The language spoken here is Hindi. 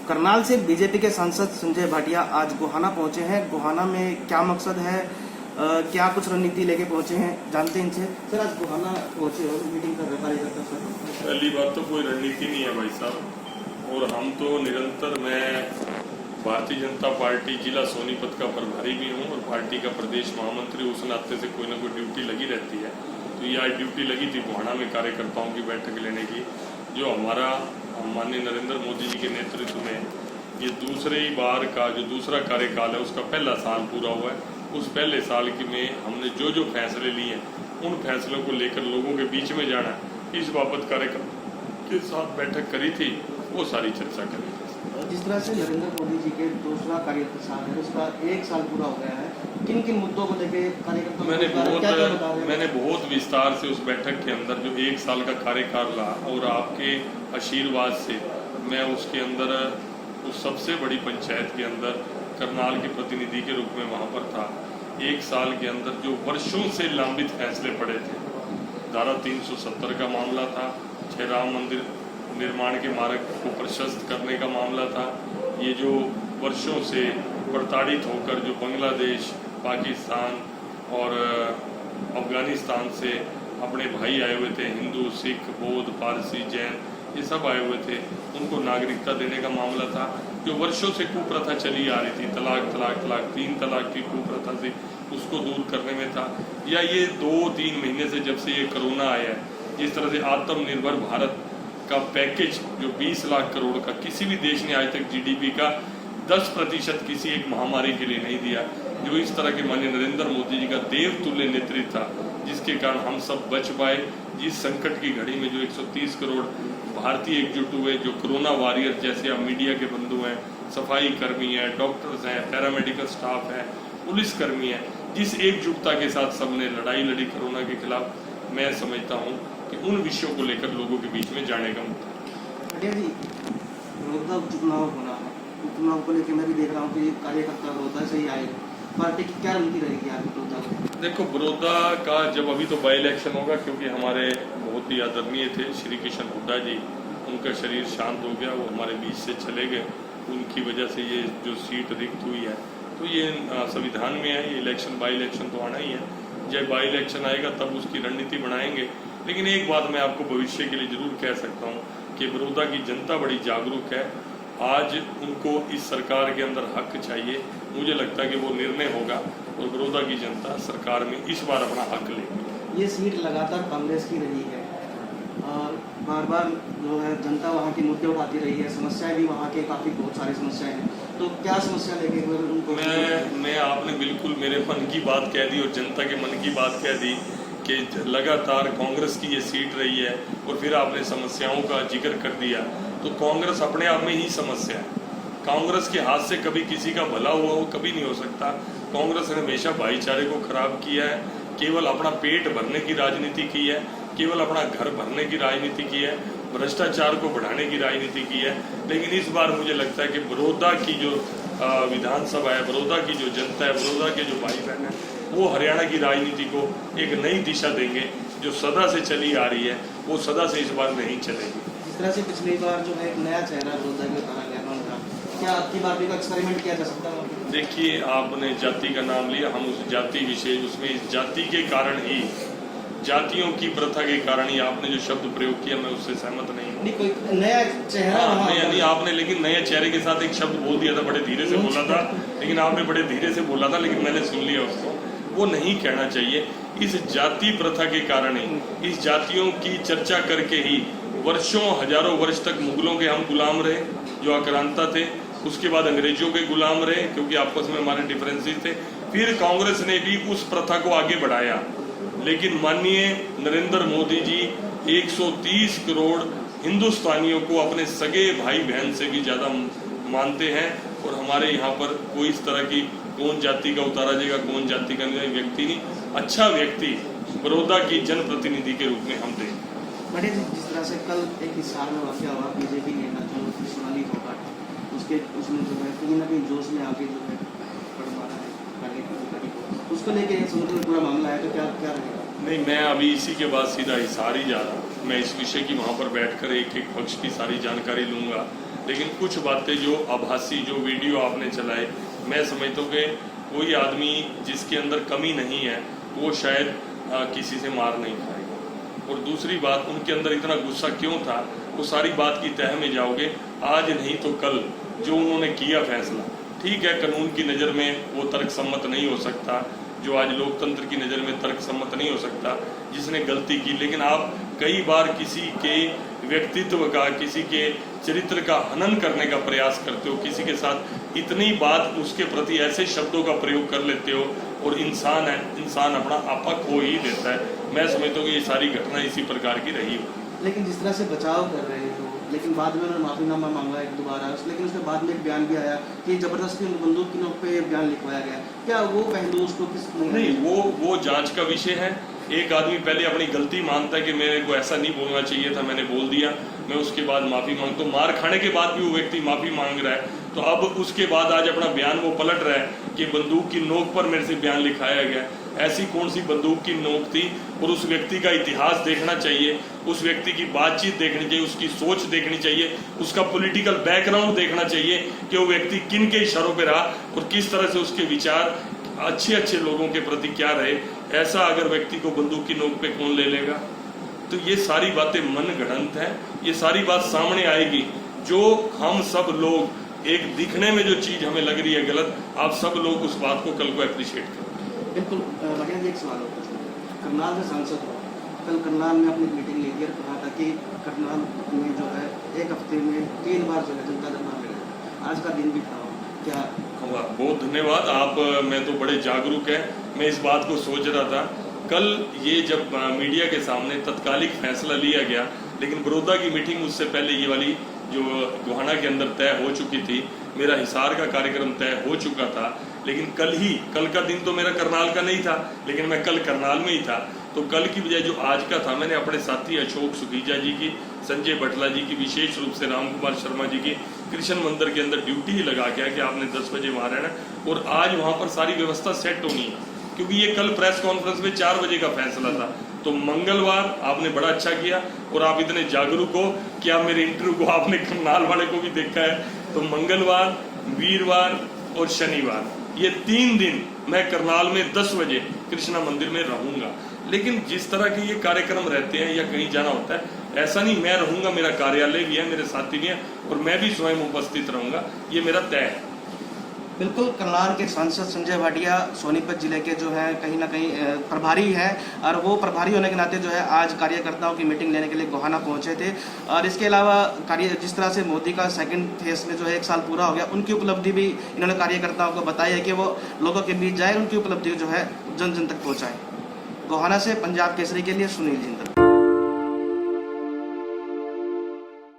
करनाल से बीजेपी के सांसद संजय भाटिया आज गोहाना पहुंचे हैं। गोहाना में क्या मकसद है, क्या कुछ रणनीति लेके पहुंचे हैं, जानते हैं इनसे। सर आज गोहाना पहुंचे हो, मीटिंग कर रहे हैं सर। पहली बात तो कोई रणनीति नहीं है भाई साहब, और हम तो निरंतर, मैं भारतीय जनता पार्टी जिला सोनीपत का प्रभारी भी हूँ और पार्टी का प्रदेश महामंत्री, उस नाते से कोई ना कोई ड्यूटी लगी रहती है। तो ये आज ड्यूटी लगी थी गोहाना में कार्यकर्ताओं की बैठक लेने की। जो हमारा माननीय नरेंद्र मोदी जी के नेतृत्व में ये दूसरी बार का जो दूसरा कार्यकाल है उसका पहला साल पूरा हुआ है। उस पहले साल की में हमने जो जो फैसले लिए उन फैसलों को लेकर लोगों के बीच में जाना, इस बाबत कार्यकर्ता के साथ बैठक करी थी, वो सारी चर्चा करी थी। जिस तरह से नरेंद्र मोदी जी के दूसरा कार्यकाल है उसका 1 साल पूरा हो गया है, किन किन मुद्दों को लेकर कार्यकर्ता मैंने बहुत विस्तार से उस बैठक के अंदर जो 1 साल का कार्यकाल रहा और आपके आशीर्वाद से मैं उसके अंदर उस सबसे बड़ी पंचायत के अंदर करनाल के प्रतिनिधि के रूप में वहां पर था। 1 साल के अंदर जो वर्षों से लंबित फैसले पड़े थे, धारा 370 का मामला था, 6 राम मंदिर निर्माण के मार्ग को प्रशस्त करने का मामला था, ये जो वर्षों से प्रताड़ित होकर जो बांग्लादेश, पाकिस्तान और अफगानिस्तान से अपने भाई आए हुए थे, हिंदू, सिख, बौद्ध, पारसी, जैन, ये सब आए हुए थे, उनको नागरिकता देने का मामला था। जो वर्षों से कुप्रथा चली आ रही थी, तलाक तलाक तलाक 3 तलाक की कुप्रथा से, उसको दूर करने में था। या ये 2-3 महीने से जब से ये कोरोना आया है, जिस तरह से आत्मनिर्भर भारत का पैकेज जो 20 लाख करोड़ का, किसी भी देश ने आज तक जीडीपी का 10% किसी एक महामारी के लिए नहीं दिया। जो इस तरह के माननीय नरेंद्र मोदी जी का देवतुल्य नेतृत्व था, जिसके कारण हम सब बच पाए। जिस संकट की घड़ी में जो 130 करोड़ भारतीय एकजुट हुए, जो कोरोना वॉरियर जैसे अब मीडिया के बंधु हैं, सफाई कर्मी हैं, डॉक्टर्स हैं, पैरामेडिकल स्टाफ है, पुलिस कर्मी है, जिस एकजुटता के साथ सबने लड़ाई लड़ी कोरोना के खिलाफ, मैं समझता हूँ कि उन विषयों को लेकर लोगों के बीच में जाने का मुद्दा। उपचुनाव को लेकर मैं भी देख रहा हूँ कि कार्यकर्ता बड़ौदा से ही आएगा, पार्टी की क्या रणनीति रहेगी आगे बड़ौदा? देखो, बड़ौदा का जब अभी तो बाई इलेक्शन होगा, क्योंकि हमारे बहुत ही आदरणीय थे श्री किशन हुड्डा जी, उनका शरीर शांत हो गया, वो हमारे बीच से चले गए, उनकी वजह से ये जो सीट रिक्त हुई है, तो ये संविधान में है, ये इलेक्शन बाई इलेक्शन तो आना ही है। जब बाई इलेक्शन आएगा तब उसकी रणनीति बनाएंगे। लेकिन एक बात मैं आपको भविष्य के लिए जरूर कह सकता हूँ कि बड़ौदा की जनता बड़ी जागरूक है। आज उनको इस सरकार के अंदर हक चाहिए। मुझे लगता है कि वो निर्णय होगा और बड़ौदा की जनता सरकार में इस बार अपना हक लेगी। ये सीट लगातार कांग्रेस की रही है और बार बार जो है जनता वहाँ की मुद्दे उठाती रही है, समस्याएं भी वहाँ के काफ़ी बहुत सारी समस्याएं हैं। तो क्या समस्या लेके उनको? मैं आपने बिल्कुल मेरे मन की बात कह दी और जनता के मन की बात कह दी कि लगातार कांग्रेस की ये सीट रही है और फिर आपने समस्याओं का जिक्र कर दिया। तो कांग्रेस अपने आप में ही समस्या है। कांग्रेस के हाथ से कभी किसी का भला हुआ वो कभी नहीं हो सकता। कांग्रेस ने हमेशा भाईचारे को खराब किया है, केवल अपना पेट भरने की राजनीति की है, केवल अपना घर भरने की राजनीति की है, भ्रष्टाचार को बढ़ाने की राजनीति की है। लेकिन इस बार मुझे लगता है कि बड़ौदा की जो विधानसभा है, बड़ौदा की जो जनता है, बड़ौदा के जो भाई बहन है, वो हरियाणा की राजनीति को एक नई दिशा देंगे। जो सदा से चली आ रही है वो सदा से इस बार नहीं चलेगी। जिस तरह से पिछली बार जो है एक नया चेहरा बड़ौदा में उतारा गया था, क्या आपकी बार भी एक्सपेरिमेंट किया जा सकता है? देखिए, आपने जाति का नाम लिया, हम उस जाति विशेष, उसमें इस जाति के कारण ही, जातियों की प्रथा के कारण ही आपने जो शब्द प्रयोग किया, मैं उससे सहमत नहीं हूँ। कोई नया चेहरा नहीं, आपने लेकिन नए चेहरे के साथ एक शब्द बोल दिया था, बड़े धीरे से बोला था, लेकिन आपने बड़े धीरे से बोला था, लेकिन मैंने सुन लिया उसको। वो नहीं कहना चाहिए। इस जाति प्रथा के कारण ही, इस जातियों की चर्चा करके ही वर्षों हजारों वर्ष तक मुगलों के हम गुलाम रहे, जो आक्रांता थे, उसके बाद अंग्रेजों के गुलाम रहे, क्योंकि आपस में हमारे डिफरेंसेस थे। फिर कांग्रेस ने भी उस प्रथा को आगे बढ़ाया। लेकिन माननीय नरेंद्र मोदी जी 130 करोड़ हिंदुस्तानियों को अपने सगे भाई बहन से भी ज्यादा मानते हैं और हमारे यहाँ पर कोई इस तरह की कौन जाति का उतारा जाएगा, कौन जाति का व्यक्ति नहीं, अच्छा व्यक्ति बड़ौदा की जनप्रतिनिधि के रूप में हम दें। बड़े जिस तरह से कल एक हिसार में वाक़या हुआ, बीजेपी नेता जो सोनाली फोगाट, उसमें जो है कहीं ना कहीं जोश में आके जो है मारा है, उसको लेके समुद्र पूरा मामला है, तो क्या रहेगा? नहीं, मैं अभी इसी के बाद सीधा हिसार ही जा रहा हूँ। मैं इस विषय की वहाँ पर बैठकर एक एक पक्ष की सारी जानकारी लूंगा। लेकिन कुछ बातें जो आभासी जो वीडियो आपने चलाए, मैं समझता हूँ कि कोई आदमी जिसके अंदर कमी नहीं है वो शायद किसी से मार नहीं खाएगा। और दूसरी बात, उनके अंदर इतना गुस्सा क्यों था, वो सारी बात की तह में जाओगे, आज नहीं तो कल जो उन्होंने किया फैसला, ठीक है कानून की नज़र में वो तर्क सम्मत नहीं हो सकता, जो आज लोकतंत्र की नज़र में तर्क सम्मत नहीं हो सकता जिसने गलती की, लेकिन आप कई बार किसी के व्यक्तित्व का, किसी के चरित्र का हनन करने का प्रयास करते हो, किसी के साथ इतनी बात उसके प्रति ऐसे शब्दों का प्रयोग कर लेते हो, और इंसान है, इंसान अपना आपा खो ही देता है। मैं समझता हूँ कि ये सारी घटना इसी प्रकार की रही हो। लेकिन जिस तरह से बचाव कर रहे हो, लेकिन बाद में उन्होंने माफीनामा मांगा एक दोबारा, लेकिन उसके बाद में एक बयान भी आया कि जबरदस्ती बंदूक की नोक पे बयान लिखवाया गया। क्या वो पहलू उसको किस नहीं, वो जांच का विषय है। एक आदमी पहले अपनी गलती मानता है कि मेरे को ऐसा नहीं बोलना चाहिए था, मैंने बोल दिया, मैं उसके बाद माफी मांगता हूँ। मार खाने के बाद भी वो व्यक्ति माफी मांग रहा है, तो अब उसके बाद आज अपना बयान वो पलट रहा है कि बंदूक की नोक पर मेरे से बयान लिखाया गया। ऐसी कौन सी बंदूक की नोक थी? और उस व्यक्ति का इतिहास देखना चाहिए, उस व्यक्ति की बातचीत देखनी चाहिए, उसकी सोच देखनी चाहिए, उसका पॉलिटिकल बैकग्राउंड देखना चाहिए कि वो व्यक्ति किन के इशारों पे रहा और किस तरह से उसके विचार अच्छे अच्छे लोगों के प्रति क्या रहे। ऐसा अगर व्यक्ति को बंदूक की नोक पे कौन ले लेगा? तो ये सारी बातें मन गढ़ंत है, ये सारी बात सामने आएगी। जो हम सब लोग, एक दिखने में जो चीज हमें लग रही है गलत, आप सब लोग उस बात को कल को अप्रिशिएट करें। बिल्कुल। बढ़िया जी, एक सवाल होता है, करनाल से सांसद हो, कल करनाल में अपनी मीटिंग ली और कहा था कि करनाल में जो है एक हफ्ते में 3 बार जो है जनता दरबार मिलेगा। आज का दिन भी था, क्या? बहुत धन्यवाद आप, मैं तो बड़े जागरूक है, मैं इस बात को सोच रहा था। कल ये जब मीडिया के सामने तत्कालिक फैसला लिया गया, लेकिन बड़ौदा की मीटिंग उससे पहले ये वाली जो गोहाना के अंदर तय हो चुकी थी, मेरा हिसार का कार्यक्रम तय हो चुका था, लेकिन कल का दिन तो मेरा करनाल का नहीं था, लेकिन मैं कल करनाल में ही था। तो कल की बजाय जो आज का था, मैंने अपने साथी अशोक सुखीजा जी की, संजय बटला जी की, विशेष रूप से राम कुमार शर्मा जी की कृष्ण मंदिर के अंदर ड्यूटी ही लगा के कि आपने 10 बजे वहां रहना, और आज वहां पर सारी व्यवस्था सेट होनी है, क्योंकि ये कल प्रेस कॉन्फ्रेंस में 4 बजे का फैसला था। तो मंगलवार आपने बड़ा अच्छा किया, और आप इतने जागरूक हो कि आप मेरे इंटरव्यू को आपने करनाल वाले को भी देखा है। तो मंगलवार, वीरवार और शनिवार, ये 3 दिन मैं करनाल में 10 बजे कृष्णा मंदिर में रहूंगा। लेकिन जिस तरह के ये कार्यक्रम रहते हैं या कहीं जाना होता है, ऐसा नहीं मैं रहूंगा, मेरा कार्यालय भी है, मेरे साथी भी हैं, और मैं भी स्वयं उपस्थित रहूंगा, ये मेरा तय है। बिल्कुल। करनाल के सांसद संजय भाटिया सोनीपत जिले के जो है कहीं ना कहीं प्रभारी हैं, और वो प्रभारी होने के नाते जो है आज कार्यकर्ताओं की मीटिंग लेने के लिए गोहाना पहुंचे थे। और इसके अलावा जिस तरह से मोदी का 2nd फेज में जो है 1 साल पूरा हो गया, उनकी उपलब्धि भी इन्होंने कार्यकर्ताओं को बताई है कि वो लोगों के बीच जाए, उनकी उपलब्धि जो है जन जन तक पहुँचाए। गोहाना से पंजाब केसरी के लिए सुनील जिंदल।